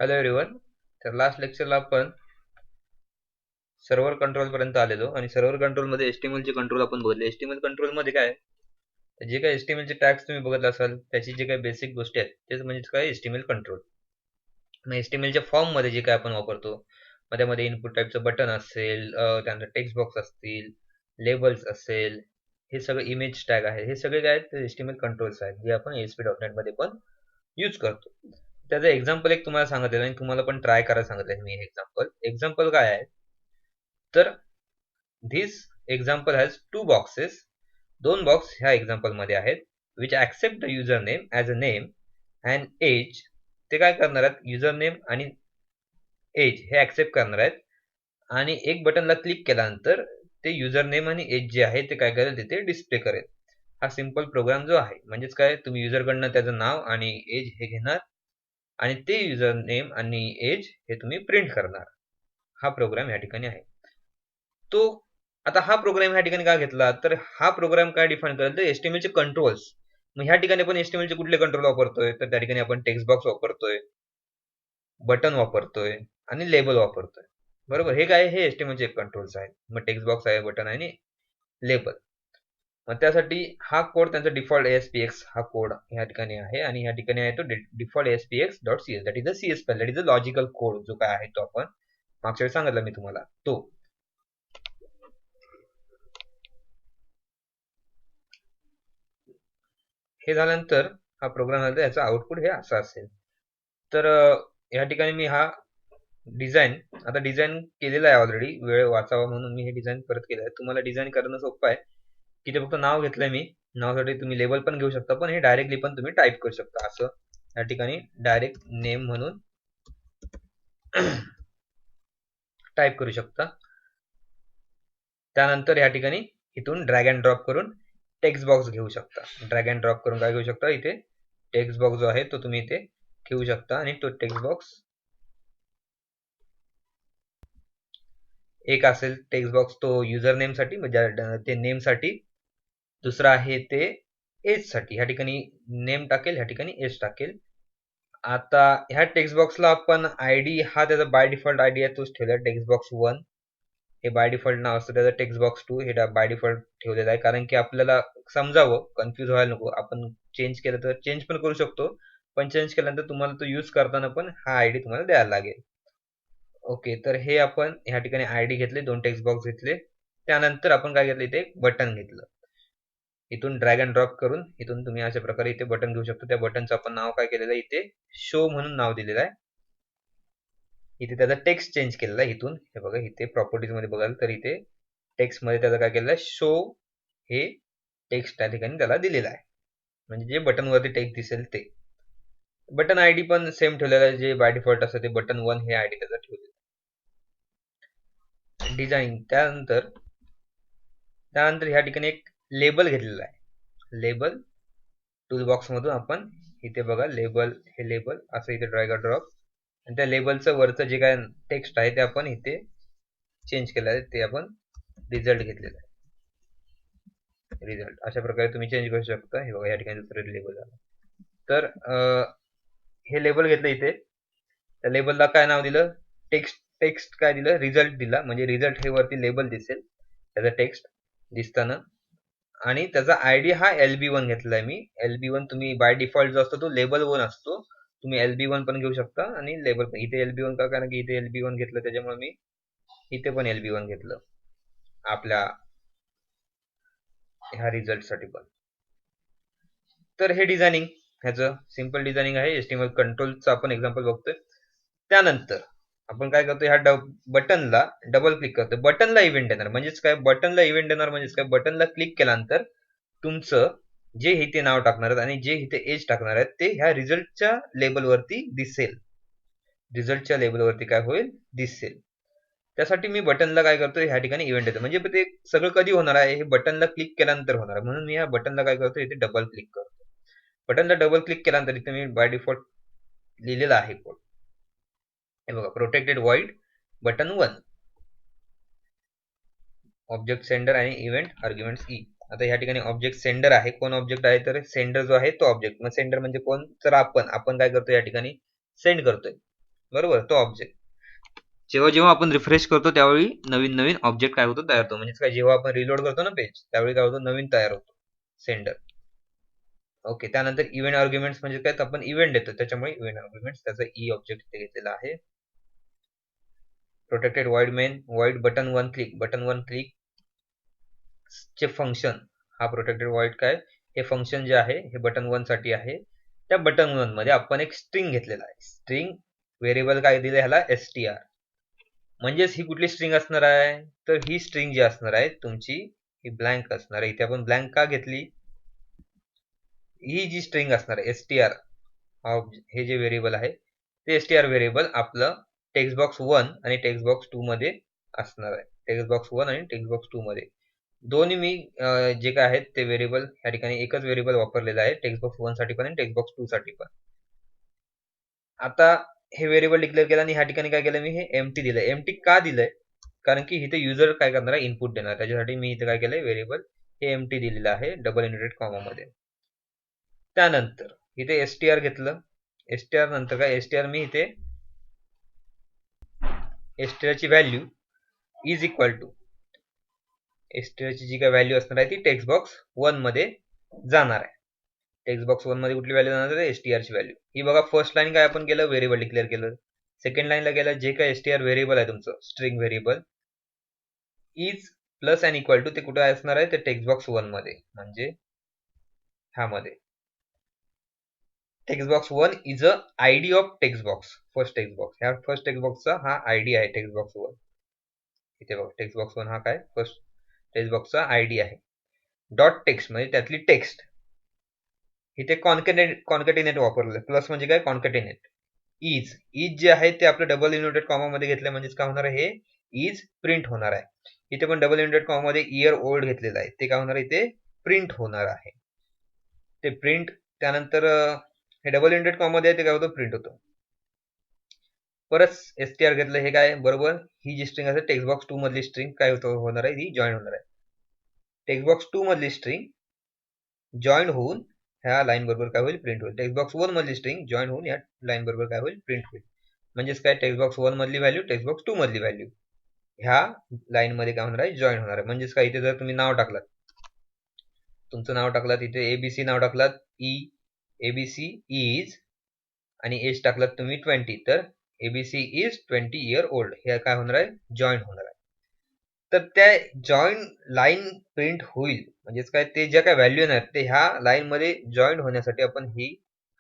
Hello everyone. तर last लेक्चरला आपण server control पर्यंत आलेलो आणि सर्व्हर कंट्रोल मध्ये HTML चे कंट्रोल आपण बघितले. HTML कंट्रोल मध्ये काय आहे? जे काही HTML चे टॅग्स तुम्ही बघत असाल त्याची जे काही बेसिक गोष्टी आहेत तेच म्हणजे काय HTML कंट्रोल. मग HTML च्या फॉर्म मध्ये जे काय आपण वापरतो, त्यामध्ये इनपुट टाईपचं बटन असेल, त्यानंतर टेक्स्ट बॉक्स असतील, लेबल्स असेल, हे सगळे इमेज टॅग आहे, हे सगळे काय आहेत HTML कंट्रोल्स आहेत जे आपण ASP.NET मध्ये पण यूज करतो. त्याचं एक्झाम्पल एक तुम्हाला सांगितलेलं आणि तुम्हाला पण ट्राय करायला सांगितलं मी. एक्झाम्पल काय आहे तर this example has two boxes. दोन बॉक्स ह्या एक्झाम्पल मध्ये आहेत which accept the user name as a name and age. ते काय करणार आहेत, युजर नेम आणि एज हे ऍक्सेप्ट करणार आहेत आणि एक बटनला क्लिक केल्यानंतर ते युजर नेम आणि एज जे आहे ते काय करेल, तिथे डिस्प्ले करेल. हा सिंपल प्रोग्राम जो आहे, म्हणजेच काय, तुम्ही युजरकडनं त्याचं नाव आणि एज हे घेणार आणि ते युजर नेम आणि एज हे तुम्ही प्रिंट करणार. हा प्रोग्राम या ठिकाणी आहे. तो आता हा प्रोग्राम ह्या ठिकाणी का घेतला, तर हा प्रोग्राम काय डिफाइन करेल, तर HTML चे कंट्रोल्स. मग ह्या ठिकाणी आपण HTML चे कुठले कंट्रोल वापरतोय, तर त्या ठिकाणी आपण टेक्स्ट बॉक्स वापरतोय, बटन वापरतोय आणि लेबल वापरतोय. बरोबर, हे काय, हे HTML चे कंट्रोल्स आहेत. मग टेक्स्ट बॉक्स आहे, बटन आहे आणि लेबल. मग त्यासाठी हा कोड त्यांचा डिफॉल्ट ASPX हा कोड या ठिकाणी आहे आणि या ठिकाणी आहे तो default ASPX.cs. That is a CS file, that is a logical code जो काय आहे तो आपण मागच्या वेळी सांगितलं मी तुम्हाला तो. हे झाल्यानंतर हा प्रोग्राम झाला, याचं आउटपुट हे असं असेल. तर या ठिकाणी मी हा डिझाईन केलेला आहे ऑलरेडी, वेळ वाचावा म्हणून मी हे डिझाईन परत केलं आहे. तुम्हाला डिझाईन करणं सोपं आहे की ते फक्त नाव घेतलंय मी. नावासाठी तुम्ही लेबल पण घेऊ शकता, पण हे डायरेक्टली पण तुम्ही टाईप करू शकता. असं या ठिकाणी डायरेक्ट नेम म्हणून टाईप करू शकता. त्यानंतर या ठिकाणी इथून ड्रॅग अँड ड्रॉप करून टेक्स्ट बॉक्स घेऊ शकता. ड्रॅग अँड ड्रॉप करून काय घेऊ शकता, इथे टेक्स्ट बॉक्स जो आहे तो तुम्ही इथे घेऊ शकता आणि तो टेक्स्ट बॉक्स एक असेल टेक्स्ट बॉक्स तो युजर नेम साठी, म्हणजे ते नेम साठी. दुसरा आहे ते एज साठी. ह्या ठिकाणी नेम टाकेल, ह्या ठिकाणी एज टाकेल. आता ह्या टेक्स्ट बॉक्सला आपण आयडी हा त्याचा बाय डिफॉल्ट आयडी आहे तोच ठेवला, टेक्स्ट बॉक्स 1 हे बाय डिफॉल्ट नाव असतं त्याचं. टेक्स्ट बॉक्स 2 हे बाय डिफॉल्ट ठेवलेलं आहे, कारण की आपल्याला समजावं, कन्फ्यूज व्हायला नको. आपण चेंज केलं तर चेंज पण करू शकतो, पण चेंज केल्यानंतर तुम्हाला तो यूज करताना पण हा आयडी तुम्हाला द्यायला लागेल. ओके, तर हे आपण ह्या ठिकाणी आयडी घेतले, दोन टेक्स्ट बॉक्स घेतले. त्यानंतर आपण काय घेतलं, इथे एक बटन घेतलं. इथून ड्रॅग अँड ड्रॉप करून इथून तुम्ही अशा प्रकारे इथे बटन घेऊ शकता. त्या बटनचं आपण नाव काय केलेलं आहे, इथे शो म्हणून नाव दिलेलं आहे. इथे त्याचा टेक्स्ट चेंज केलेला आहे. इथून हे बघा, इथे प्रॉपर्टीज मध्ये बघाल तर इथे टेक्स्ट मध्ये त्याचा काय केलेलं आहे, शो हे टेक्स्ट त्या ठिकाणी त्याला दिलेलं आहे, म्हणजे जे बटन वरती टेक्स्ट दिसेल ते. बटन आयडी पण सेम ठेवलेला आहे, जे बाय डिफॉल्ट असतं ते बटन 1 हे आयडी त्याचा ठेवलेलं आहे. डिझाईन त्यानंतर ह्या ठिकाणी एक लेबल घेतलेला आहे. लेबल टूल बॉक्स मधून आपण इथे बघा लेबल, हे लेबल असं इथे ड्रॅग अँड ड्रॉप, आणि त्या लेबलचं वरचं जे काय टेक्स्ट आहे ते आपण इथे चेंज केलं आहे, ते आपण रिझल्ट घेतलेला आहे. रिझल्ट अशा प्रकारे तुम्ही चेंज करू शकता. हे बघा, या ठिकाणी दुसरं लेबल झालं. तर हे लेबल घेतलं इथे, त्या लेबलला काय नाव दिलं, टेक्स्ट काय दिलं, रिझल्ट दिला. म्हणजे रिझल्ट हे वरती लेबल दिसेल त्याचा टेक्स्ट दिसताना, आणि त्याचा आयडी हा LB1 घेतलाय मी. LB1 तुम्ही बाय डिफॉल्ट जो असतो तो लेबल 1 असतो, तुम्ही LB1 पण घेऊ शकता आणि लेबल पण. इथे LB1 का, कारण की इथे LB1 घेतलं त्याच्यामुळे मी इथे पण LB1 घेतलं आपल्या ह्या रिझल्ट साठी पण. तर हे डिझायनिंग, ह्याचं सिंपल डिझायनिंग आहे. HTML कंट्रोलचं आपण एक्झाम्पल बघतोय. त्यानंतर आपण काय करतो, ह्या बटनला डबल क्लिक करतो. बटनला इव्हेंट येणार, म्हणजेच काय, बटनला इव्हेंट येणार म्हणजेच काय, बटनला क्लिक केल्यानंतर तुमचं जे इथे नाव टाकणार आहेत आणि जे इथे एज टाकणार आहेत ते ह्या रिझल्टच्या लेबलवरती दिसेल. रिझल्टच्या लेबलवरती काय होईल, दिसेल. त्यासाठी मी बटनला काय करतो, ह्या ठिकाणी इव्हेंट येतो. म्हणजे ते सगळं कधी होणार आहे, हे बटनला क्लिक केल्यानंतर होणार आहे. म्हणून मी ह्या बटनला काय करतो, इथे डबल क्लिक करतो. बटनला डबल क्लिक केल्यानंतर इथे मी बाय डिफॉल्ट लिहिलेला आहे कोड. हे बघा, protected void button 1 object sender आणि इव्हेंट आर्ग्युमेंट्स ई. आता ह्या ठिकाणी ऑब्जेक्ट सेंडर आहे. कोण ऑब्जेक्ट आहे, तर सेंडर जो आहे तो ऑब्जेक्ट. मग सेंडर म्हणजे कोण, तर आपण काय करतो, या ठिकाणी सेंड करतोय. बरोबर, तो ऑब्जेक्ट जेव्हा जेव्हा आपण रिफ्रेश करतो त्यावेळी नवीन नवीन ऑब्जेक्ट काय होतो तयार होतो. म्हणजे काय, जेव्हा आपण रिलोड करतो ना पेज त्यावेळी काय होतं, नवीन तयार होतो सेंडर. ओके, त्यानंतर इव्हेंट आर्ग्युमेंट्स म्हणजे काय, तर आपण इव्हेंट देतो त्याच्यामुळे इव्हेंट आर्ग्युमेंट्स, त्याचा ई ऑब्जेक्ट इथे घेतलेला आहे. Protected void main, void button one click, button one click चे फंक्शन, हा प्रोटेक्टेड वॉइड काय, हे फंक्शन जे आहे हे बटन वन साठी आहे. त्या बटन वन मध्ये आपण एक स्ट्रिंग घेतलेला आहे. स्ट्रिंग व्हेरिएबल काय दिले ह्याला, str. म्हणजेच ही कुठली स्ट्रिंग असणार आहे, तर ही स्ट्रिंग जी असणार आहे तुमची ही ब्लँक असणार आहे. इथे आपण ब्लँक का घेतली, ही जी स्ट्रिंग असणार आहे str, हे जे व्हेरिएबल आहे ते str व्हेरिएबल आपलं टेक्स्ट बॉक्स 1 आणि टेक्स्ट बॉक्स 2 मध्ये असणार आहे. टेक्स्ट बॉक्स 1 आणि टेक्स्ट बॉक्स 2 मध्ये दोन्ही मी जे काय आहेत ते व्हेरिएबल या ठिकाणी एकच व्हेरिएबल वापरलेलं आहे, टेक्स्ट बॉक्स 1 साठी पण आणि टेक्स्ट बॉक्स 2 साठी पण. आता हे व्हेरिएबल डिक्लेअर केलं आणि ह्या ठिकाणी काय केलं मी, हे एम्प्टी दिलंय. एम्प्टी का दिलंय, कारण की इथे युजर काय करणार आहे, इनपुट देणार. त्याच्यासाठी मी इथे काय केलंय, व्हेरिएबल हे एम्प्टी दिलेलं आहे डबल इनवर्टेड कॉमा मध्ये. त्यानंतर इथे str घेतलं. str नंतर काय, str मी इथे str ची value is equal to, str ची जी काय व्हॅल्यू असणार आहे ती टेक्स्ट बॉक्स 1 मध्ये जाणार आहे. टेक्स्ट बॉक्स 1 मध्ये कुठली व्हॅल्यू जाणार आहे, str ची व्हॅल्यू. ही बघा, फर्स्ट लाईन काय आपण केलं, व्हेरिएबल डिक्लेअर केलं. सेकंड लाईनला गेलं, जे काय str व्हेरिएबल आहे तुमचं string variable is plus and equal to, ते कुठे असणार आहे, ते टेक्स्ट बॉक्स 1 मध्ये, म्हणजे ह्यामध्ये text box 1 is a ID of text box, first text box. ह्या फर्स्ट टेक्स्ट बॉक्सचा हा आयडी आहे टेक्स्ट बॉक्स 1. इथे बघा, टेक्स्ट बॉक्स 1 हा काय, फर्स्ट टेक्स्ट बॉक्सचा आयडी आहे. डॉट टेक्स्ट म्हणजे त्यातली टेक्स्ट. इथे कॉन्कॅटिनेट वापरलं. प्लस म्हणजे काय, कॉन्कॅटिनेट. इज जे आहे ते आपलं डबल इनवर्टेड कॉमा मध्ये घेतलं, म्हणजेच काय होणार आहे, हे इज प्रिंट होणार आहे. इथे पण डबल इनवर्टेड कॉमा मध्ये इयर ओल्ड घेतलेलं आहे, ते काय होणार आहे, इथे प्रिंट होणार आहे. ते प्रिंट, त्यानंतर हे डबल इनवर्टेड कॉमा मध्ये आहे ते काय होतं, प्रिंट होतं. परत str घेतलं, हे काय, बरोबर ही जी स्ट्रिंग असेल टेक्स्ट बॉक्स 2 मधली स्ट्रिंग काय होणार आहे, ही जॉईन होणार आहे. टेक्स्ट बॉक्स 2 मधली स्ट्रिंग जॉईन होऊन ह्या लाईन बरोबर काय होईल, प्रिंट होईल. टेक्स्ट बॉक्स 1 मधली स्ट्रिंग जॉईन होऊन या लाईन बरोबर काय होईल, प्रिंट होईल. म्हणजेच काय, टेक्स्ट बॉक्स 1 मधली व्हॅल्यू टेक्स्ट बॉक्स 2 मधली व्हॅल्यू ह्या लाईन मध्ये काय होणार आहे, जॉईन होणार आहे. म्हणजेच काय, इथे जर तुम्ही नाव टाकलात, तुमचं नाव टाकलात, इथे एबीसी नाव टाकलात, एबीसी इज आणि एज टाकलात तुम्ही 20, तर एबीसी इज 20 इयर ओल्ड, हे काय होणार आहे, जॉईन होणार आहे. तर त्या जॉईन लाईन प्रिंट होईल, म्हणजेच काय, ते ज्या काय व्हॅल्यू येणार ते ह्या लाईन मध्ये जॉईन होण्यासाठी आपण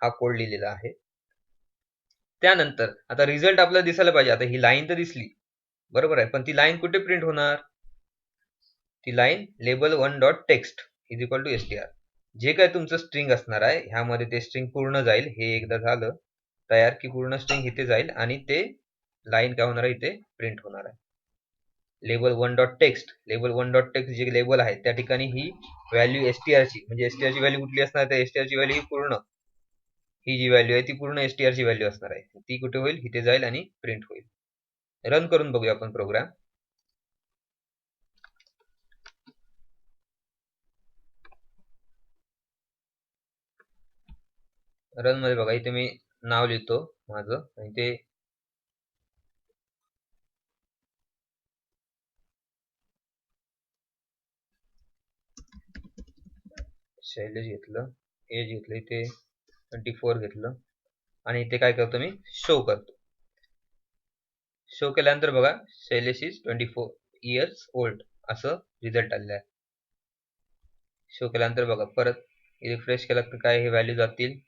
हा कोड लिहिलेला आहे. त्यानंतर आता रिझल्ट आपल्याला दिसायला पाहिजे. आता ही लाईन तर दिसली, बरोबर आहे, पण ती लाईन कुठे प्रिंट होणार, ती line label 1 dot text is equal to str. जे काय तुमचं स्ट्रिंग असणार आहे ह्यामध्ये ते स्ट्रिंग पूर्ण जाईल. हे एकदा झालं तयार की पूर्ण स्ट्रिंग इथे जाईल आणि ते लाईन काय होणार आहे, इथे प्रिंट होणार आहे. Label 1 dot text, label 1 dot text जे लेबल आहे त्या ठिकाणी ही व्हॅल्यू str ची, म्हणजे str ची व्हॅल्यू कुठली असणार, तर str ची व्हॅल्यू पूर्ण, ही जी व्हॅल्यू आहे ती पूर्ण str ची व्हॅल्यू असणार आहे. ती कुठे होईल, इथे जाईल आणि प्रिंट होईल. रन करून बघूया आपण प्रोग्राम. रन मध्ये बघा, इथे मी नाव लिहितो माझं आणि ते शैलेश घेतलं, एज घेतलं, इथे 24 घेतलं आणि इथे काय करतो मी, शो करतो. शो केल्यानंतर बघा, शैलेश इज 24 इयर्स ओल्ड असं रिझल्ट आलेला आहे. शो केल्यानंतर बघा, परत रिफ्रेश केला तर काय, हे व्हॅल्यू जातील.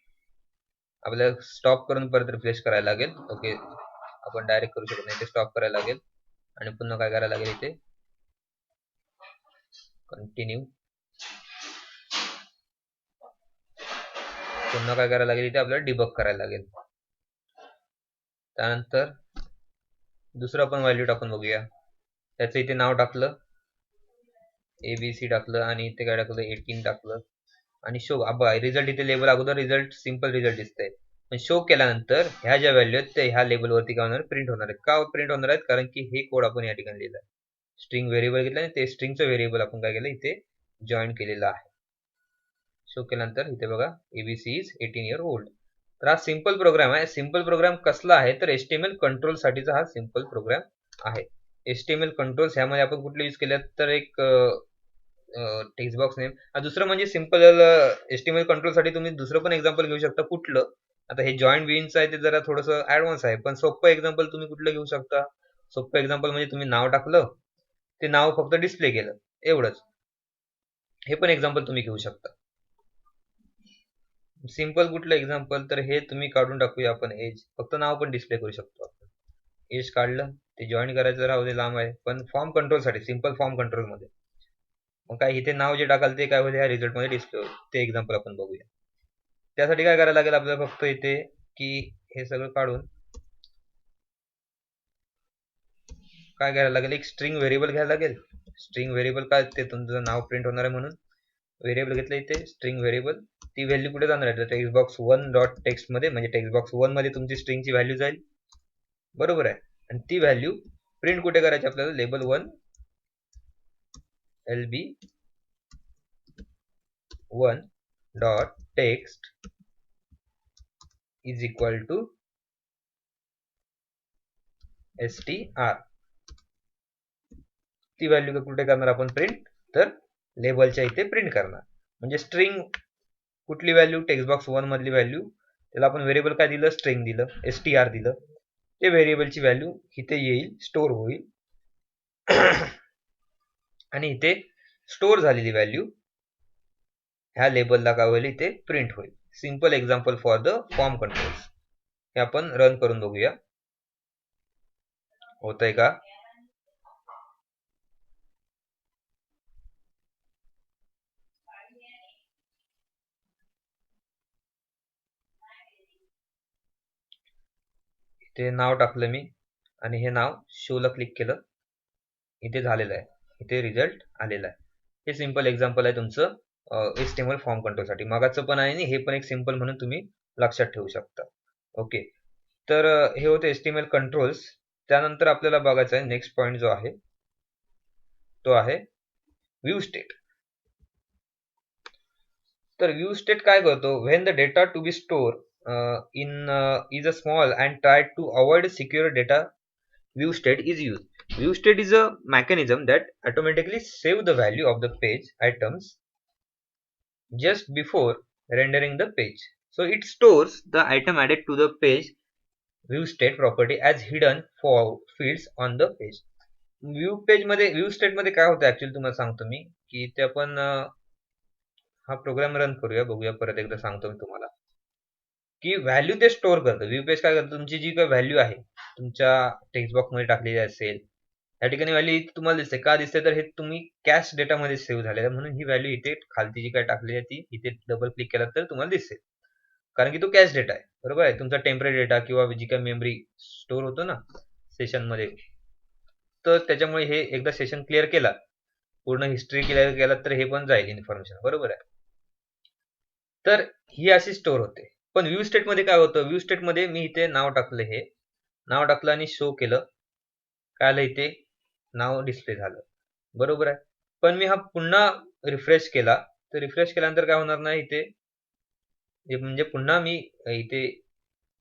आपल्याला स्टॉप करून परत रिफ्रेश करायला लागेल. ओके, आपण डायरेक्ट करू शकत नाही, ते स्टॉप करायला लागेल आणि पुन्हा काय करायला लागेल, इथे कंटिन्यू, पुन्हा काय करायला लागेल, इथे आपल्याला डिबग करायला लागेल. त्यानंतर दुसरं आपण व्हॅल्यू टाकून बघूया. त्याचं इथे नाव टाकलं, एबीसी टाकलं आणि इथे काय टाकलं, 18 टाकलं आणि शो. रिझल्ट इथे लेबल अगोदर रिझल्ट सिंपल रिझल्ट दिसतंय, पण शो केल्यानंतर ह्या ज्या व्हॅल्यू आहेत ते ह्या लेबलवरती काय होणार, प्रिंट होणार आहेत. का प्रिंट होणार आहेत, कारण की हे कोड आपण या ठिकाणी लिहिलं आहे. स्ट्रिंग व्हेरिएबल घेतलं आणि ते स्ट्रिंगचं व्हेरिएबल आपण काय केलं, इथे जॉईन केलेलं आहे. शो केल्यानंतर इथे बघा, एबीसी इज 18 इयर ओल्ड. तर हा सिंपल प्रोग्राम आहे. सिंपल प्रोग्राम कसला आहे तर HTML कंट्रोल साठीचा हा सिंपल प्रोग्राम आहे. HTML कंट्रोल्स ह्यामध्ये आपण कुठले यूज केले तर एक टेक्स्ट बॉक्स नेम. दुसरं म्हणजे सिंपल HTML कंट्रोल साठी तुम्ही दुसरं पण एक्झाम्पल घेऊ शकता. कुठलं? आता हे जॉईंट बीइंगचं आहे ते जरा थोडंसं ऍडव्हान्स आहे, पण सोपं एक्झाम्पल तुम्ही कुठलं घेऊ शकता? सोपं एक्झाम्पल म्हणजे तुम्ही नाव टाकलं, ते नाव फक्त डिस्प्ले केलं एवढंच. हे पण एक्झाम्पल तुम्ही घेऊ शकता. सिंपल कुठलं एक्झाम्पल तर हे तुम्ही काढून टाकूया आपण एज, फक्त नाव पण डिस्प्ले करू शकतो आपण. एज काढलं, ते जॉईन करायचं राहू दे, लांब आहे, पण फॉर्म कंट्रोल साठी सिंपल फॉर्म कंट्रोल मध्ये मग काय इथे नाव जे टाकाल ते काय होईल ह्या रिझल्ट मध्ये डिस्प्ले होईल. ते एक्झाम्पल आपण बघूया. त्यासाठी काय करायला लागेल आपल्याला फक्त इथे की हे सगळं काढून काय घ्यायला लागेल, एक स्ट्रिंग व्हेरिएबल घ्यायला लागेल. स्ट्रिंग व्हेरिएबल काय ते तुमचं नाव प्रिंट होणार आहे म्हणून व्हेरिएबल घेतलं इथे स्ट्रिंग व्हेरिएबल. ती व्हॅल्यू कुठे जाणार आहे टेक्स्ट बॉक्स 1 डॉट टेक्स्ट मध्ये, म्हणजे टेक्स्ट बॉक्स 1 मध्ये तुमची स्ट्रिंगची व्हॅल्यू जाईल, बरोबर आहे. आणि ती व्हॅल्यू प्रिंट कुठे करायची आपल्याला, label 1 lb1 dot text is equal to str. ती व्हॅल्यू कुठे करणार आपण प्रिंट, तर लेबलच्या इथे प्रिंट करणार. म्हणजे स्ट्रिंग कुठली व्हॅल्यू, टेक्स्ट बॉक्स 1 मधली व्हॅल्यू, त्याला आपण व्हेरिएबल काय दिलं, स्ट्रिंग दिलं, str दिलं, ते व्हेरिएबलची व्हॅल्यू इथे येईल, स्टोर होईल आणि इथे स्टोर झालेली व्हॅल्यू ह्या लेबलला काय होईल, इथे प्रिंट होईल. Simple example for the form controls. हे आपण रन करून बघूया होतंय का. इथे नाव टाकलं मी आणि हे नाव शोला क्लिक केलं, इथे झालेलं आहे, इथे रिझल्ट आलेला आहे. हे सिंपल एक्झाम्पल आहे तुमचं HTML फॉर्म कंट्रोल साठी. मागाचं पण आहे आणि हे पण एक सिंपल म्हणून तुम्ही लक्षात ठेवू शकता. ओके, तर हे होते HTML कंट्रोल्स. त्यानंतर आपल्याला बघायचं आहे नेक्स्ट पॉइंट जो आहे तो आहे व्ह्यू स्टेट. तर व्ह्यू स्टेट काय करतो, when the data to be store in is a small and try to avoid secure data, view state is used. View state is a mechanism that automatically save the value of the page items just before rendering the page. So it stores the item added to the page view state property as hidden for fields on the page. View page मध्ये, view state मध्ये काय होतं actually तुम्हाला सांगतो मी, की ते आपण हा प्रोग्राम रन करूया, बघूया परत एकदा सांगतो मी तुम्हाला की व्हॅल्यू ते स्टोअर करतं. व्ह्यू पेज काय करतं, तुमची जी काही व्हॅल्यू आहे तुमच्या टेक्स्ट बॉक्स मध्ये टाकलेली असेल, या ठिकाणी व्हॅल्यू तुम्हाला दिसते. का दिसते तर हे तुम्ही कॅश डेटा मध्ये सेव्ह झालेलं म्हणून ही व्हॅल्यू इथे खालती जी काय टाकलेली आहे ती इथे डबल क्लिक केला तर तुम्हाला दिसेल, कारण की तो कॅश डेटा आहे, बरोबर आहे. तुमचा टेम्पररी डेटा किंवा जी काही मेमरी स्टोअर होतो ना सेशन मध्ये, तर त्याच्यामुळे हे एकदा सेशन क्लिअर केला, पूर्ण हिस्ट्री क्लिअर केला तर हे पण जाईल इन्फॉर्मेशन, बरोबर आहे. तर ही अशी स्टोअर होते. पण व्ह्यू स्टेट मध्ये काय होतं, व्ह्यू स्टेट मध्ये मी इथे नाव टाकलं, हे नाव टाकलं आणि शो केलं, काय आलं इथे नाव डिस्प्ले झालं, बरोबर आहे. पण मी हा पुन्हा रिफ्रेश केला तर रिफ्रेश केल्यानंतर काय होणार नाही इथे, म्हणजे पुन्हा मी इथे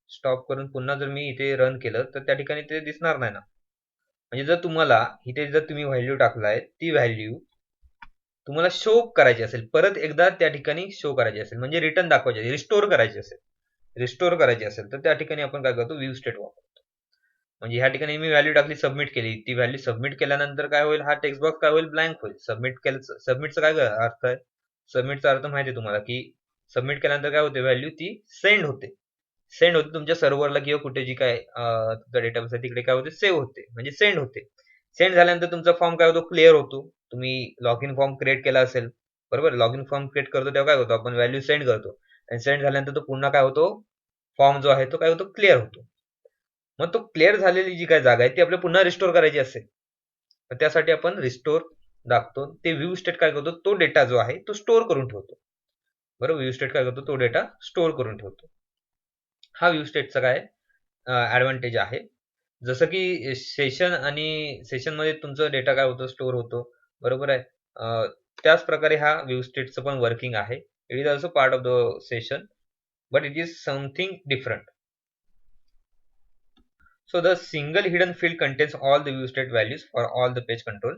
स्टॉप करून पुन्हा जर मी इथे रन केलं तर त्या ठिकाणी ते दिसणार नाही ना. म्हणजे जर तुम्हाला इथे जर तुम्ही व्हॅल्यू टाकलाय ती व्हॅल्यू तुम्हाला शो करायची असेल, परत एकदा त्या ठिकाणी शो करायची असेल, म्हणजे रिटर्न दाखवायची, रिस्टोर करायची असेल, रिस्टोर करायची असेल तर त्या ठिकाणी आपण काय करतो, व्ह्यू स्टेट वापरतो. म्हणजे ह्या ठिकाणी मी व्हॅल्यू टाकली, सबमिट केली, ती व्हॅल्यू सबमिट केल्यानंतर काय होईल, हा टेक्स्ट बॉक्स काय होईल, ब्लँक होईल. सबमिट केलं, सबमिटचा काय अर्थ आहे, सबमिटचा अर्थ माहिती आहे तुम्हाला, की सबमिट केल्यानंतर काय होते, व्हॅल्यू ती सेंड होते, सेंड होते तुमच्या सर्व्हरला किंवा कुठे जी काय तुमचा डेटाबेस आहे तिकडे काय होते, सेव्ह होते, म्हणजे सेंड होते. सेंड झाल्यानंतर तुमचा फॉर्म काय होतो, क्लिअर होतो. तुम्ही लॉग इन फॉर्म क्रिएट केला असेल, बरोबर, लॉग इन फॉर्म क्रिएट करतो तेव्हा काय होतो, आपण व्हॅल्यू सेंड करतो आणि सेंड झाल्यानंतर तो पुन्हा काय होतो, फॉर्म जो आहे तो काय होतो, क्लिअर होतो. मग तो क्लिअर झालेली जी काय जागा आहे ती आपल्याला पुन्हा रिस्टोर करायची असेल तर त्यासाठी आपण रिस्टोर दाखवतो. ते व्ह्यू स्टेट काय करतो, तो डेटा जो आहे तो स्टोअर करून ठेवतो, बरोबर. व्ह्यू स्टेट काय करतो, तो डेटा स्टोअर करून ठेवतो. हा व्ह्यू स्टेटचा काय ऍडव्हान्टेज आहे. जसं की सेशन आणि सेशन मध्ये तुमचं डेटा काय होतो, स्टोअर होतो, बरोबर आहे. त्याच प्रकारे हा व्ह्यू स्टेटचं पण वर्किंग आहे. It is also part of the session. but it is something different. So the single hidden field contains all the view state values for all the page control,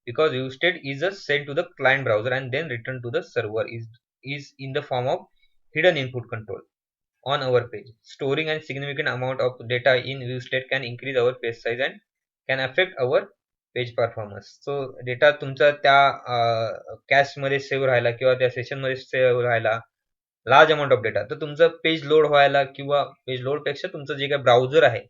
because view state is just sent to the client browser and then returned to the server is in the form of hidden input control on our page. Storing a significant amount of data in view state can increase our page size and can affect our page performance. So data तुमचा त्या कॅशमध्ये save राहिला किंवा त्या सेशनमध्ये save राहिला large amount of data, तर तुमचं पेज लोड व्हायला किंवा पेज लोड पेक्षा तुमचं जे काही ब्राउझर आहे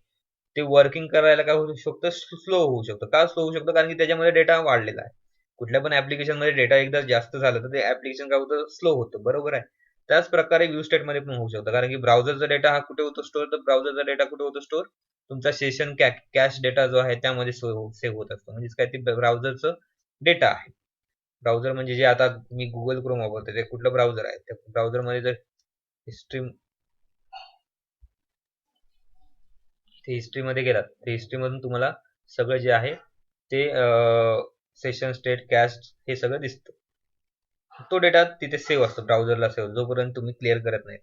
ते वर्किंग करायला काय होऊ शकतं, स्लो होऊ शकतं. का स्लो होऊ शकतं? कारण की त्याच्यामध्ये डेटा वाढलेला आहे. कुठल्या पण ऍप्लिकेशन मध्ये डेटा एकदा जास्त झालं तर ते ऍप्लिकेशन काय होतं, स्लो होतं. बरोबर आहे. त्याच प्रकारे व्यू स्टेट मध्ये पण होऊ शकतं, कारण की ब्राउझरचा डेटा हा कुठे होतो स्टोअर, तर ब्राउझरचा डेटा कुठे होतो स्टोअर, तुमचा सेशन कॅश डेटा जो आहे त्यामध्ये सेव्ह होत असतो. म्हणजे काय, ते ब्राउझरचं डेटा आहे. ब्राउझर म्हणजे जे आता मी गुगल क्रोम वापरतो ते कुठलं ब्राउझर आहे, त्या ब्राउझर मध्ये जर हिस्ट्री मध्ये गेलात तर हिस्ट्री मधून तुम्हाला सगळं जे आहे ते सेशन स्टेट कॅश हे सगळं दिसतं. तो डेटा तिथे सेव्ह असतो, ब्राउझरला सेव्ह, जोपर्यंत तुम्ही क्लिअर करत नाही.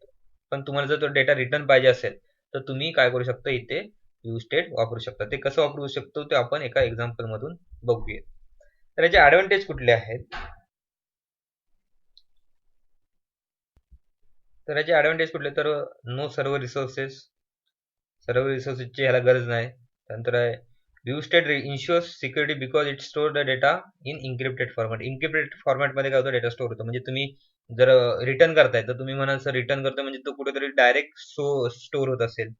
पण तुम्हाला जर तो डेटा रिटर्न पाहिजे असेल तर तुम्ही काय करू शकता, इथे व्यू स्टेट वापरू शकता. ते कसं वापरू शकतो ते आपण एका एक्झाम्पल मधून बघूया. तर याचे ऍडव्हान्टेज कुठले आहेत, तर याचे ऍडव्हान्टेज कुठले, तर नो सर्व्हर रिसोर्सेस, सर्व्हर रिसोर्सेसची ह्याला गरज नाही. त्यानंतर आहे view state इन्शुअर्स security because it store the data in encrypted format. Encrypted format मध्ये काय होतं, डेटा स्टोर होतो. म्हणजे तुम्ही जर रिटर्न करताय तर तुम्ही म्हणाल सर रिटर्न करतो म्हणजे तो कुठेतरी डायरेक्ट स्टोर होत असेल,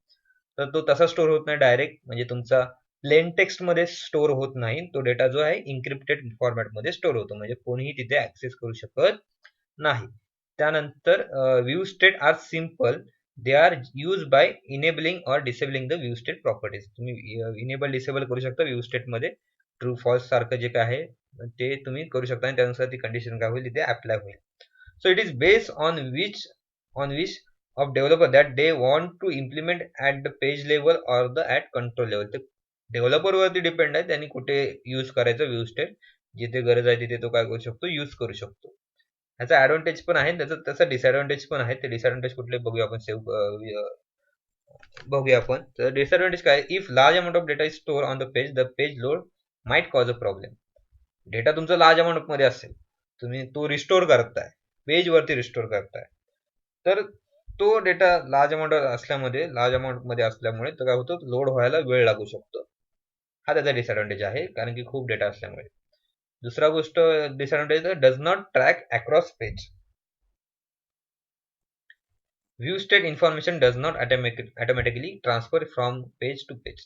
तर तो तसा स्टोर होत नाही डायरेक्ट. म्हणजे तुमचा प्लेन टेक्स्ट मध्ये स्टोर होत नाही, तो डेटा जो आहे इन्क्रिप्टेड फॉर्मॅट मध्ये स्टोर होतो, म्हणजे कोणीही तिथे ऍक्सेस करू शकत नाही. त्यानंतर view state are simple, they are use by enabling or disabling the view state properties. तुम्ही इनेबल डिसेबल करू शकता व्यू स्टेट मध्ये. ट्रू फॉल्स सारखं जे काय आहे ते तुम्ही करू शकता आणि त्यानुसार ती कंडिशन काय होईल, तिथे अप्लाय होईल. So it is based on which of developer that they want to implement at the page level or the at control level. ते डेव्हलपर वरती डिपेंड आहे, त्यांनी कुठे यूज करायचं व्यू स्टेट. जिथे गरज आहे तिथे तो काय करू शकतो, यूज करू शकतो. ह्याचा ऍडव्हान्टेज पण आहे, त्याचा डिसएडव्हान्टेज पण आहे. ते डिसएडव्हान्टेज कुठले बघूया आपण, बघूया आपण. तर डिसएडव्हान्टेज काय, if large amount of data is store on the page load might cause a problem. Data तुमचा लार्ज अमाउंट मध्ये असेल, तुम्ही तो रिस्टोर करताय, पेज वरती रिस्टोर करताय, तर तो डेटा लार्ज अमाउंट मध्ये असल्यामुळे तर काय होतं, लोड व्हायला वेळ लागू शकतो. हा त्याचा डिसएडव्हान्टेज आहे, कारण की खूप डेटा असल्यामुळे. दुसरा गोष्ट disadvantage, does not track across page. View state information does not automatically transfer from page to page.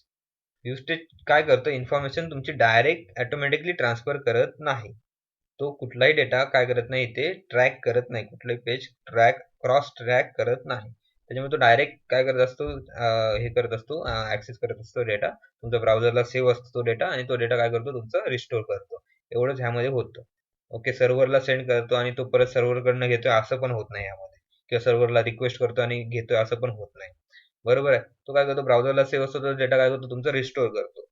View state काय करतं, इन्फॉर्मेशन तुमची डायरेक्ट ऑटोमॅटिकली ट्रान्सफर करत नाही. तो कुठलाही डेटा काय करत नाही, ते ट्रॅक करत नाही, कुठलाही पेज क्रॉस ट्रॅक करत नाही. त्याच्यामुळे तो डायरेक्ट काय करत असतो, हे करत असतो, ऍक्सेस करत असतो डेटा. तुमच्या ब्राउझरला सेव्ह असतो तो डेटा आणि तो डेटा काय करतो, तुमचा रिस्टोर करतो. एवढंच ह्यामध्ये होतं. ओके, सर्व्हरला सेंड करतो आणि तो परत सर्व्हरकडनं घेतोय असं पण होत नाही यामध्ये, किंवा सर्व्हरला रिक्वेस्ट करतो आणि घेतोय असं पण होत नाही. बरोबर आहे. तो काय करतो, ब्राउझरला सेव्ह असतो तो डेटा काय करतो, तुमचा रिस्टोर करतो.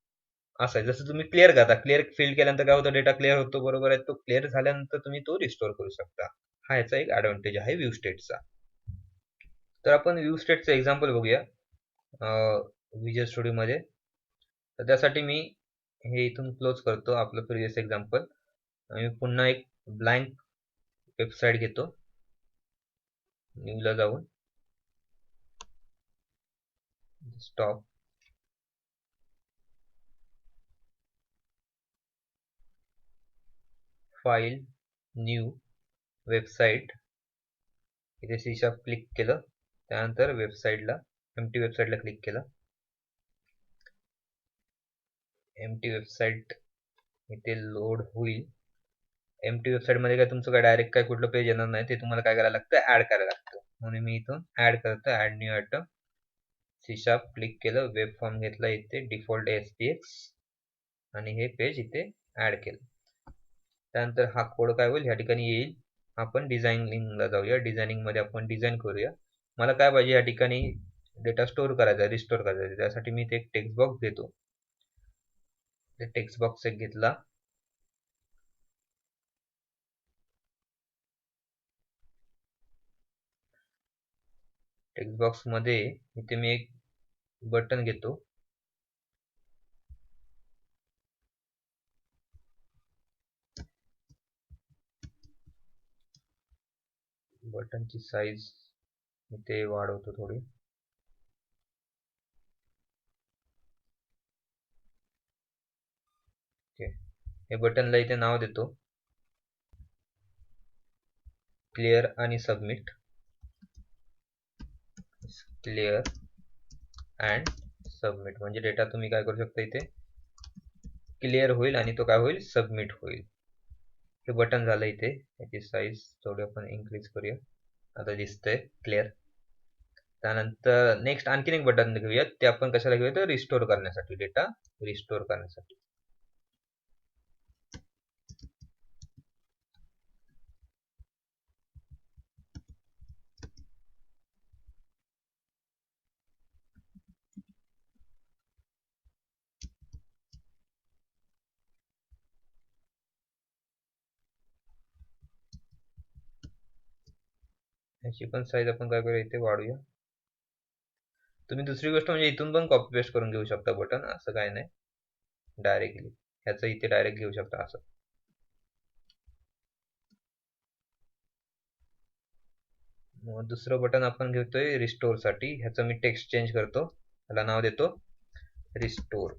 असं आहे. जसं तुम्ही क्लिअर करता, क्लिअर फील्ड केल्यानंतर काय होतं, डेटा क्लिअर होतो. बरोबर आहे. तो क्लिअर झाल्यानंतर तुम्ही तो रिस्टोर करू शकता. हा याचा एक ऍडव्हान्टेज आहे व्यू स्टेटचा. तर आपण व्यू स्टेटचं एक्झाम्पल बघूया विजुअल स्टुडिओ मध्ये. तर त्यासाठी मी हे इथून क्लोज करतो आपलं प्रिव्हियस एक्झाम्पल आणि पुन्हा एक ब्लँक वेबसाईट घेतो. न्यू ला जाऊन स्टॉप, फाईल, न्यू, वेबसाईट. इथे सी शार्प क्लिक केलं, त्यानंतर वेबसाईटला, एम्प्टी वेबसाईटला क्लिक केलं. एम्प्टी वेबसाईट इथे लोड होईल. एम्प्टी वेबसाईट मध्ये काय तुमचं काय डायरेक्ट काय कुठलं पेज येणार नाही, ते तुम्हाला काय करायला लागतं, ऍड करायला लागतं. म्हणून मी इथून ऍड करतो, add new item. C sharp click केलं, वेब फॉर्म घेतला, इथे डिफॉल्ट SPX आणि हे पेज इथे ऍड केलं. त्यानंतर हा कोड काय होईल, ह्या ठिकाणी येईल. आपण डिझायनिंगला जाऊया. डिझायनिंग मध्ये आपण डिझाईन करूया. मला काय पाहिजे, या ठिकाणी डेटा स्टोअर करायचा, रिस्टोर करायचा. त्यासाठी मी इथे एक टेक्स्ट बॉक्स देतो. टेक्स्ट बॉक्स एक घेतला. टेक्स्ट बॉक्स मध्ये इथे मी एक बटन घेतो. बटनची साईज इथे वाढवतो थोडी. ओके, हे बटनला इथे नाव देतो क्लिअर आणि सबमिट. क्लिअर अँड सबमिट म्हणजे डेटा तुम्ही काय करू शकता, इथे क्लिअर होईल आणि तो काय होईल, सबमिट होईल. हे बटन झालं. इथे याची साईज थोडी आपण इन्क्रीज करूया. आता दिसतंय क्लिअर. त्यानंतर नेक्स्ट आणखीन एक बटन घेऊयात. ते आपण कशाला घेऊया, तर रिस्टोर करण्यासाठी, डेटा रिस्टोर करण्यासाठी. याची पण साईज आपण काय करूया, इथे वाढूया. तुम्ही दुसरी गोष्ट म्हणजे इथून पण कॉपी पेस्ट करून घेऊ शकता बटन, असं काय नाही. डायरेक्टली ह्याचं इथे डायरेक्ट घेऊ शकता असं. मग दुसरं बटन आपण घेतोय रिस्टोर साठी. ह्याचं मी टेक्स्ट चेंज करतो. ह्याला नाव देतो रिस्टोर.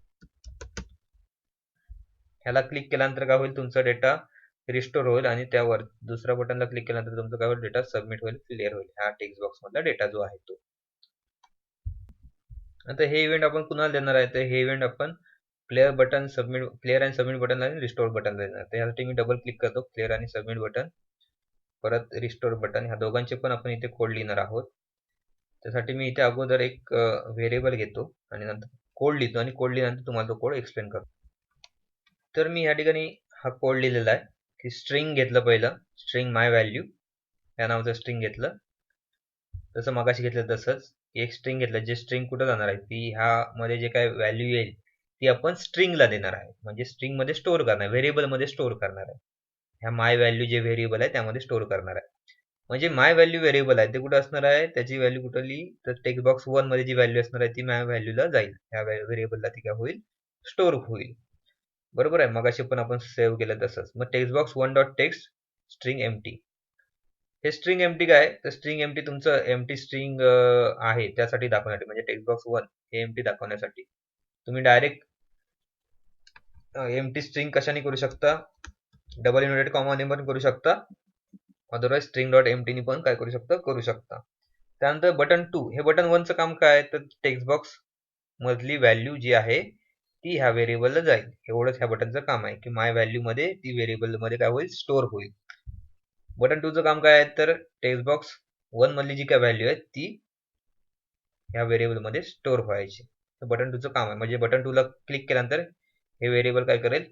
ह्याला क्लिक केल्यानंतर काय होईल, तुमचा डेटा रिस्टोर होईल आणि त्यावर दुसऱ्या बटनला क्लिक केल्यानंतर तुमचा काय होईल, डेटा सबमिट होईल, क्लिअर होईल. हा टेक्स्ट बॉक्स मधला डेटा जो आहे तो. आता हे इव्हेंट आपण कुणाला देणार आहे, तर हे इव्हेंट आपण क्लिअर बटन सबमिट, क्लिअर आणि सबमिट बटन आणि रिस्टोर बटन देणार. त्यासाठी मी डबल क्लिक करतो, क्लिअर आणि सबमिट बटन, परत रिस्टोर बटन. ह्या दोघांचे पण आपण इथे कोड लिहिणार आहोत. त्यासाठी मी इथे अगोदर एक व्हेरिएबल घेतो आणि नंतर कोड लिहितो आणि कोड लिहिल्यानंतर तुम्हाला तो कोड एक्सप्लेन करतो. तर मी या ठिकाणी हा कोड लिहिलेला आहे की स्ट्रिंग घेतलं, पहिलं स्ट्रिंग माय व्हॅल्यू या नावाचं स्ट्रिंग घेतलं, जसं मगाशी घेतलं तसंच एक स्ट्रिंग घेतलं. जे स्ट्रिंग कुठं जाणार आहे, ती ह्या मध्ये जे काय व्हॅल्यू येईल ती आपण स्ट्रिंगला देणार आहे, म्हणजे स्ट्रिंग मध्ये स्टोअर करणार, व्हेरिएबल मध्ये स्टोअर करणार आहे. ह्या माय व्हॅल्यू जे व्हेरिएबल आहे त्यामध्ये स्टोअर करणार आहे. म्हणजे माय व्हॅल्यू व्हेरिएबल आहे ते कुठं असणार आहे, त्याची व्हॅल्यू कुठली, तर टेक्स्ट बॉक्स 1 मध्ये जी व्हॅल्यू असणार आहे ती माय व्हॅल्यूला जाईल, ह्या व्हेरिएबलला ती काय होईल, स्टोअर होईल. बरोबर आहे, मगाशी पण आपण सेव्ह केलं तसंच. मग text box 1 dot text string empty. हे स्ट्रिंग एम्प्टी काय, तर स्ट्रिंग एम्प्टी तुमचं एम्प्टी स्ट्रिंग आहे त्यासाठी दाखवण्यासाठी, म्हणजे टेक्स्ट बॉक्स 1 हे एम्प्टी दाखवण्यासाठी. तुम्ही डायरेक्ट एम्प्टी स्ट्रिंग कशाने करू शकता, डबल इन्व्हर्टेड कॉमाने पण करू शकता, अदरवाइज स्ट्रिंग डॉट एम्प्टीने पण काय करू शकता, करू शकता. त्यानंतर बटन 2, हे बटन 1चं काम काय, तर टेक्स्ट बॉक्स मधली व्हॅल्यू जी आहे ती ह्या व्हेरिएबलला जाईल. एवढंच ह्या बटनचं काम आहे की माय व्हॅल्यू मध्ये ती व्हेरिएबल मध्ये काय होईल, स्टोअर होईल. बटन 2चं काम काय आहे, तर टेक्स्ट बॉक्स 1 मधली जी काय व्हॅल्यू आहे ती ह्या व्हेरिएबल मध्ये स्टोअर व्हायची. तर बटन 2चं काम आहे. म्हणजे बटन 2 ला क्लिक केल्यानंतर हे व्हेरिएबल काय करेल,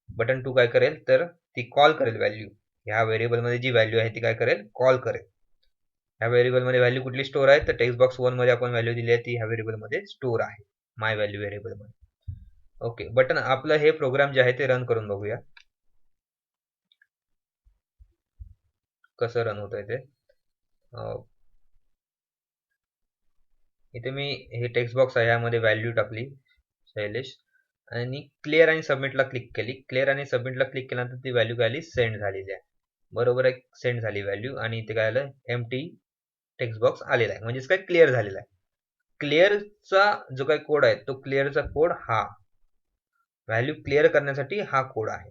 बटन 2 काय करेल, तर ती कॉल करेल व्हॅल्यू. ह्या व्हेरिएबल मध्ये जी व्हॅल्यू आहे ती काय करेल, कॉल करेल. ह्या व्हेरिएबल मध्ये व्हॅल्यू कुठली स्टोअर आहे, तर टेक्स्ट बॉक्स 1 मध्ये आपण व्हॅल्यू दिली आहे ती ह्या व्हेरिएबल मध्ये स्टोअर आहे, माय व्हॅल्यू व्हेरिएबल मध्ये. ओके, बटन आपलं हे प्रोग्राम जे आहे ते रन करून बघूया कसं रन होत आहे ते. इथे मी हे टेक्स्ट बॉक्स आहे यामध्ये व्हॅल्यू टाकली शैलेश आणि क्लिअर आणि सबमिटला क्लिक केली. क्लिअर आणि सबमिटला क्लिक केल्यानंतर ती व्हॅल्यू काय आली, सेंड झालेली आहे. बरोबर आहे, सेंड झाली व्हॅल्यू आणि इथे काय आलं, एम्प्टी टेक्स्ट बॉक्स आलेला आहे, म्हणजेच काय क्लिअर झालेला आहे. क्लिअरचा जो काही कोड आहे तो क्लिअरचा कोड हा व्हॅल्यू क्लिअर करण्यासाठी हा कोड आहे.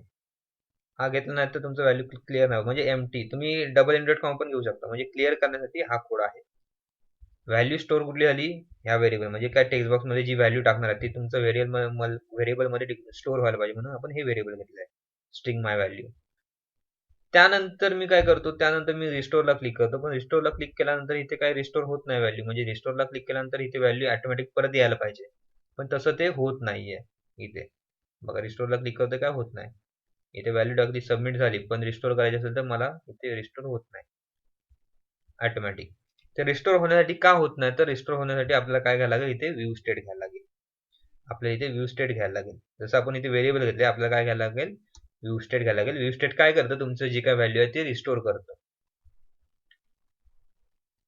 हा घेतला नाही तर तुमचं व्हॅल्यू क्लिअर नाही, म्हणजे एम्प्टी. तुम्ही डबल इन्व्हर्टेड कॉमा पण घेऊ शकता, म्हणजे क्लिअर करण्यासाठी हा कोड आहे. व्हॅल्यू स्टोअर कुठली झाली, ह्या व्हेरिएबल, म्हणजे काय टेक्स्ट बॉक्स मध्ये जी व्हॅल्यू टाकणार आहे ती तुमचं व्हेरिएबल मध्ये स्टोअर व्हायला पाहिजे, म्हणून आपण हे व्हेरिएबल घेतलं आहे, स्ट्रिंग माय व्हॅल्यू. त्यानंतर मी काय करतो, त्यानंतर मी रिस्टोरला क्लिक करतो, पण रिस्टोरला क्लिक केल्यानंतर इथे काय रिस्टोर होत नाही व्हॅल्यू. म्हणजे रिस्टोरला क्लिक केल्यानंतर इथे व्हॅल्यू ऑटोमॅटिक परत यायला पाहिजे, पण तसं ते होत नाहीये. इथे बघा, रिस्टोरला क्लिक करतो काय होत नाही. इथे व्हॅल्यू टाकली, सबमिट झाली, पण रिस्टोर करायची असेल तर मला इथे रिस्टोर होत नाही ऑटोमॅटिक. तर रिस्टोर होण्यासाठी का होत नाही, तर रिस्टोर होण्यासाठी आपल्याला काय घ्यायला लागेल, इथे व्ह्यू स्टेट घ्यायला लागेल. आपल्याला इथे व्ह्यू स्टेट घ्यायला लागेल. जसं आपण इथे व्हेरिएबल घेतले, आपल्याला काय घ्यायला लागेल, व्ह्यू स्टेट घ्यायला लागेल. व्ह्यू स्टेट काय करतं, तुमचं जी काय व्हॅल्यू आहे ती रिस्टोर करतं.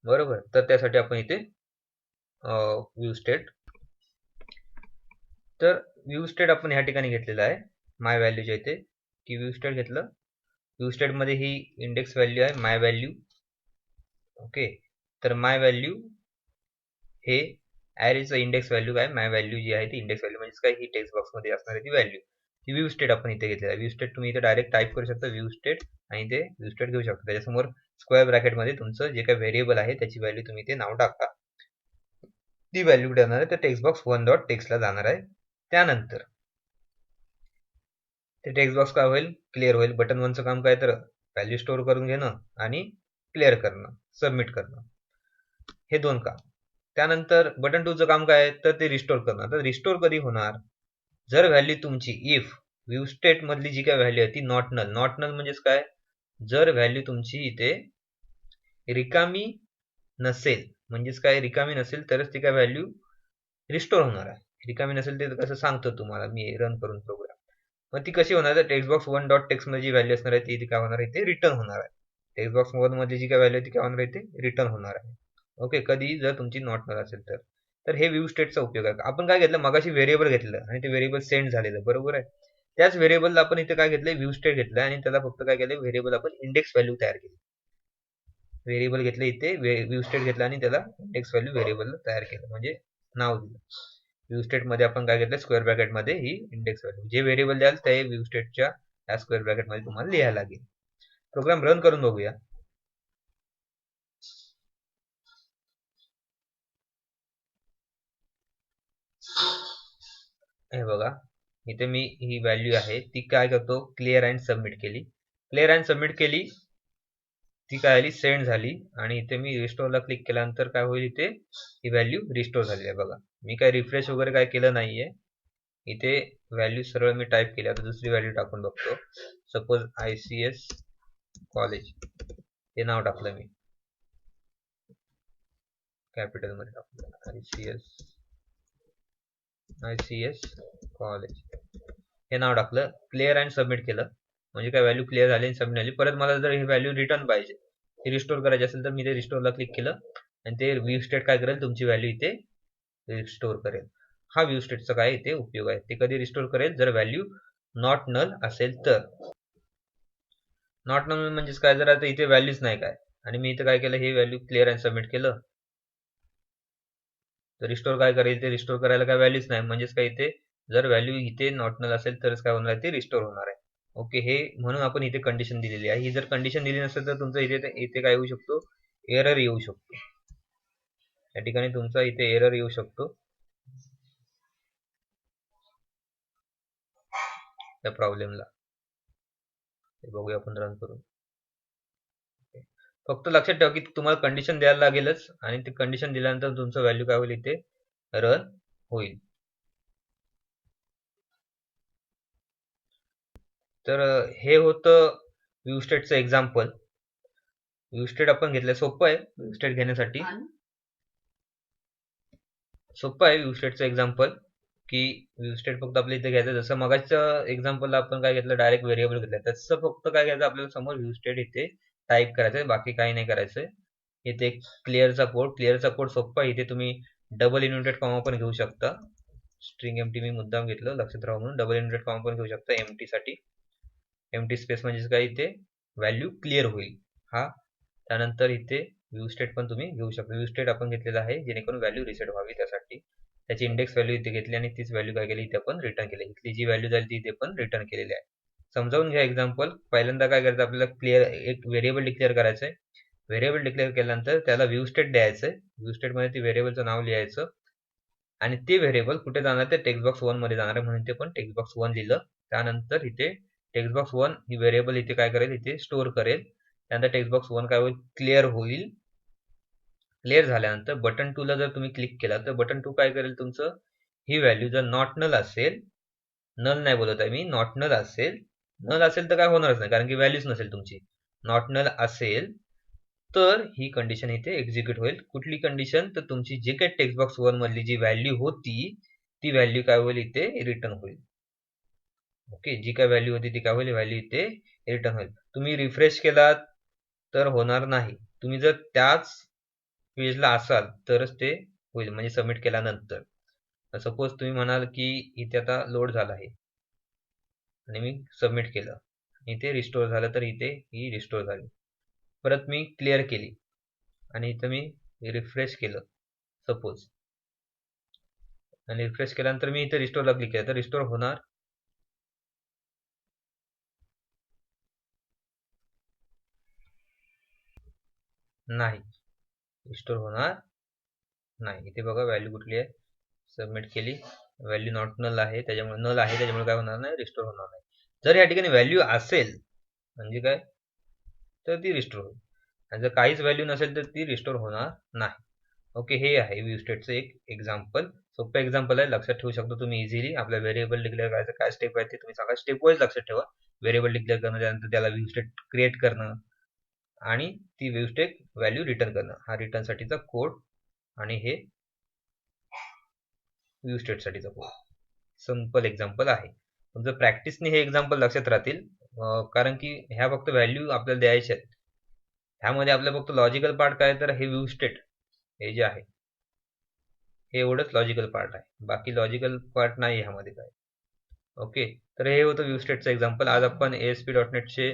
बरोबर. तर त्यासाठी आपण इथे व्ह्यू स्टेट, तर व्ह्यू स्टेट आपण ह्या ठिकाणी घेतलेलं आहे माय व्हॅल्यूच्या इथे, की व्ह्यू स्टेट घेतलं. व्ह्यू स्टेट मध्ये ही इंडेक्स व्हॅल्यू आहे माय व्हॅल्यू. ओके, तर माय व्हॅल्यू हे ॲरेचं इंडेक्स व्हॅल्यू काय, माय व्हॅल्यू जी आहे ती इंडेक्स व्हॅल्यू म्हणजे काय, ही टेक्स्ट बॉक्स मध्ये असणारी ती व्हॅल्यू. ती व्ह्यू स्टेट आपण इथे घेतलेला आहे. व्ह्यू स्टेट तुम्ही इथे डायरेक्ट टाईप करू शकता व्ह्यू स्टेट, आणि ते व्ह्यू स्टेट घेऊ शकता. त्याच्यासमोर स्क्वेअर ब्रॅकेट मध्ये तुमचं जे काही व्हेरिएबल आहे त्याची व्हॅल्यू तुम्ही ते नाव टाका. ती व्हॅल्यू कुठे जाणार आहे, तर टेक्स्ट बॉक्स 1 डॉट टेक्स्टला जाणार आहे. त्यानंतर ते टेक्स्ट बॉक्स काय होईल, क्लिअर होईल. बटन 1चं काम काय, तर व्हॅल्यू स्टोअर करून घेणं आणि क्लिअर करणं, सबमिट करणं, हे 2 काम. त्यानंतर बटन 2चं काम काय, तर ते रिस्टोर करणं. तर रिस्टोर कधी होणार, जर व्हॅल्यू तुमची इफ व्ह्यू स्टेट मधली जी काय व्हॅल्यू आहे ती नॉट नल. नॉट नल म्हणजेच काय, जर व्हॅल्यू तुमची इथे रिकामी नसेल, म्हणजेच काय, रिकामी नसेल तरच ती काय व्हॅल्यू रिस्टोर होणार आहे. रिकामी नसेल ते कसं सांगतो तुम्हाला मी रन करून प्रोग्राम. मग ती कशी होणार, तर टेक्स्ट बॉक्स 1 डॉट टेक्स्ट मध्ये जी व्हॅल्यू असणार आहे ती काय होणार आहे, ते रिटर्न होणार आहे. टेक्स्ट बॉक्स 1 मध्ये जी काय व्हॅल्यू आहे ती काय होणार आहे, ते रिटर्न होणार आहे. ओके, कधी जर तुमची नॉट नल असेल तर. तर हे व्ह्यू स्टेटचा उपयोग आहे. आपण काय घेतलं, मगाशी व्हेरिएबल घेतलं आणि ते व्हेरिएबल सेंड झालेलं, बरोबर आहे. त्याच व्हेरिएबलला आपण इथे काय घेतलंय, व्ह्यू स्टेट घेतलं आणि त्याला फक्त काय केलं, व्हेरिएबल आपण इंडेक्स व्हॅल्यू तयार केली. व्हेरिएबल घेतलं इथे, व्ह्यू स्टेट घेतला आणि त्याला इंडेक्स व्हॅल्यू व्हेरिएबल तयार केलं, म्हणजे नाव दिलं. व्ह्यू स्टेट मध्ये आपण काय घेतलं, स्क्वेअर ब्रॅकेट मध्ये ही इंडेक्स व्हॅल्यू, जे व्हेरिएबल द्याल ते व्ह्यू स्टेटच्या या स्क्वेअर ब्रॅकेट मध्ये तुम्हाला लिहायला लागेल. प्रोग्राम रन करून बघूया. हे बघा, इथे मी ही व्हॅल्यू आहे ती काय करतो, क्लिअर अँड सबमिट केली. क्लिअर अँड सबमिट केली, ती काय आली, सेंड झाली. आणि इथे मी रिस्टोरला क्लिक केल्यानंतर काय होईल, इथे ही व्हॅल्यू रिस्टोर झाली आहे. बघा, मी काय रिफ्रेश वगैरे काय केलं नाहीये. इथे व्हॅल्यू सरळ मी टाईप केली. आता दुसरी व्हॅल्यू टाकून बघतो. सपोज ICS कॉलेज हे नाव टाकलं मी, कॅपिटल मध्ये टाकलं ICS कॉलेज हे नाव टाकलं. क्लिअर अँड सबमिट केलं, म्हणजे काय व्हॅल्यू क्लिअर झाली आणि सबमिट झाली. परत मला जर ही व्हॅल्यू रिटर्न पाहिजे, ती रिस्टोर करायची असेल तर मी ते रिस्टोरला क्लिक केलं आणि ते व्ह्यू स्टेट काय करेल, तुमची व्हॅल्यू इथे रिस्टोर करेल. हा व्ह्यू स्टेटचा काय इथे उपयोग आहे. ते कधी रिस्टोर करेल, जर व्हॅल्यू नॉट नल असेल तर. नॉट नल म्हणजेच काय, जर आता इथे व्हॅल्यूच नाही काय आणि मी इथे काय केलं, हे व्हॅल्यू क्लिअर अँड सबमिट केलं, तर रिस्टोर काय करेल, ते रिस्टोर करायला काय व्हॅल्यूच नाही. म्हणजेच काय, इथे जर व्हॅल्यू इथे नॉट नल असेल तरच काय होणार आहे, ते रिस्टोर होणार आहे. ओके, हे म्हणून आपण इथे कंडिशन दिलेली आहे. ही जर कंडिशन दिली नसेल तर तुमचं इथे काय येऊ शकतो, एरर येऊ शकतो. या ठिकाणी तुमचा इथे एरर येऊ शकतो त्या प्रॉब्लेमला. बघूया आपण रन करून. फक्त लक्षात ठेवा की तुम्हाला कंडिशन द्यायला लागेलच, आणि ती कंडिशन दिल्यानंतर तुमचं व्हॅल्यू काय होईल, इथे रन होईल. तर हे होतं व्ह्यू स्टेटचं एक्झाम्पल. व्ह्यू स्टेट आपण घेतलं, सोपं आहे व्ह्यू स्टेट घेण्यासाठी, सोपं आहे व्ह्यू स्टेटचं एक्झाम्पल. की व्ह्यू स्टेट फक्त आपल्या इथे घ्यायचं, जसं मगाच्या एक्झाम्पलला आपण काय घेतलं, डायरेक्ट व्हेरिएबल घेतलं, तसं फक्त काय घ्यायचं, आपल्याला समोर व्ह्यू स्टेट इथे टाईप करायचंय, बाकी काही नाही करायचंय. इथे क्लिअरचा कोड सोपा आहे. इथे तुम्ही डबल इन्व्हर्टेड कॉमा पण घेऊ शकता. स्ट्रिंग एमटी मी मुद्दाम घेतलं, लक्षात राहू म्हणून. डबल इन्व्हर्टेड कॉमा पण घेऊ शकता एमटी साठी. एमटी स्पेस म्हणजे काय, इथे व्हॅल्यू क्लिअर होईल. हा, त्यानंतर इथे व्ह्यू स्टेट पण तुम्ही घेऊ शकता. व्ह्यू स्टेट आपण घेतलेला आहे जेणेकरून व्हॅल्यू रिसेट व्हावी, त्यासाठी त्याची इंडेक्स व्हॅल्यू इथे घेतली आणि तीच व्हॅल्यू काय केली, इथे आपण रिटर्न केली. इथली जी व्हॅल्यू झाली ती इथे पण रिटर्न केलेली आहे. समजावून घ्या एक्झाम्पल. पहिल्यांदा काय करायचं, आपल्याला क्लिअर एक व्हेरिएबल डिक्लेअर करायचं आहे. व्हेरिएबल डिक्लेअर केल्यानंतर त्याला व्ह्यू स्टेट द्यायचं आहे. व्ह्यू स्टेट मध्ये ती व्हेरिएबलचं नाव लिहायचं आणि ते व्हेरिएबल कुठे जाणार, ते टेक्स्ट बॉक्स 1 मध्ये जाणार आहे, म्हणून ते पण टेक्स्ट बॉक्स 1 लिहिलं. त्यानंतर इथे टेक्स्ट बॉक्स 1 ही व्हेरिएबल इथे काय करेल, इथे स्टोअर करेल. त्यानंतर टेक्स्ट बॉक्स 1 काय होईल, क्लिअर होईल. क्लिअर झाल्यानंतर बटन 2 ला जर तुम्ही क्लिक केला तर बटन 2 काय करेल, तुमचं ही व्हॅल्यू जर नॉट नल असेल, नल नाही बोलत आहे मी, नॉट नल असेल, नल असेल तर काय होणारच नाही कारण की व्हॅल्यूच नसेल तुमची. नॉट नल असेल तर ही कंडिशन इथे एक्झिक्यूट होईल. कुठली कंडिशन, तर तुमची जी काही टेक्स्ट बॉक्स 1 मधली जी व्हॅल्यू होती ती व्हॅल्यू काय होईल, इथे रिटर्न होईल. ओके, जी काय व्हॅल्यू होती ती काय होईल, व्हॅल्यू इथे रिटर्न होईल. तुम्ही रिफ्रेश केलात तर होणार नाही. तुम्ही जर त्याच पेजला असाल तरच ते होईल, म्हणजे सबमिट केल्यानंतर सपोज तुम्ही म्हणाल की इथे आता लोड झाला आहे आणि मी सबमिट केलं, इथे रिस्टोर झालं, तर इथे ही रिस्टोर झाली. परत मी क्लिअर केली आणि इथं मी रिफ्रेश केलं सपोज, आणि रिफ्रेश केल्यानंतर मी इथे रिस्टोरला क्लिक केलं तर रिस्टोर होणार नाही, रिस्टोर होणार नाही. इथे बघा व्हॅल्यू कुठली आहे, सबमिट केली, व्हॅल्यू नॉट नल आहे, त्याच्यामुळे नल आहे, त्याच्यामुळे काय होणार नाही, रिस्टोर होणार नाही. जर या ठिकाणी व्हॅल्यू असेल म्हणजे काय, तर ती रिस्टोर होईल, आणि जर काहीच व्हॅल्यू नसेल तर ती रिस्टोर होणार नाही. ओके, हे आहे व्यू स्टेटचं एक एक्झाम्पल, सोपं एक्झाम्पल आहे, लक्षात ठेवू शकतो तुम्ही इझिली. आपल्या व्हेरिएबल डिक्लेअर करायचं काय स्टेप आहे ते तुम्ही सांगा, स्टेप वाईज लक्षात ठेवा. व्हेरिएबल डिक्लेअर करणं, त्यानंतर त्याला व्यू स्टेट क्रिएट करणं आणि ती व्यू स्टेट व्हॅल्यू रिटर्न करणं, हा रिटर्न साठीचा कोड आणि हे व्यू स्टेट साठीचा कोड. सिंपल एक्झाम्पल आहे. तुमचं प्रॅक्टिसने हे एक्झाम्पल लक्षात राहतील, कारण की ह्या फक्त व्हॅल्यू आपल्याला द्यायच्या आहेत. ह्यामध्ये आपलं फक्त लॉजिकल पार्ट काय, तर हे व्यू स्टेट हे जे आहे हे एवढंच लॉजिकल पार्ट आहे, बाकी लॉजिकल पार्ट नाही ह्यामध्ये काय. ओके, तर हे होतं व्यू स्टेटचं एक्झाम्पल. आज आपण ASP.NETचे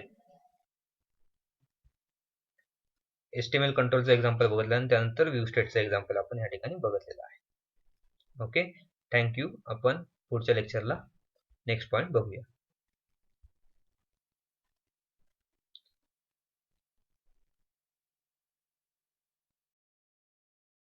HTML कंट्रोलचं एक्झाम्पल बघितलं आणि त्यानंतर व्यू स्टेटचं एक्झाम्पल आपण या ठिकाणी बघितलेलं आहे. Okay, thank you. आपण पुढच्या लेक्चरला नेक्स्ट पॉईंट बघूया.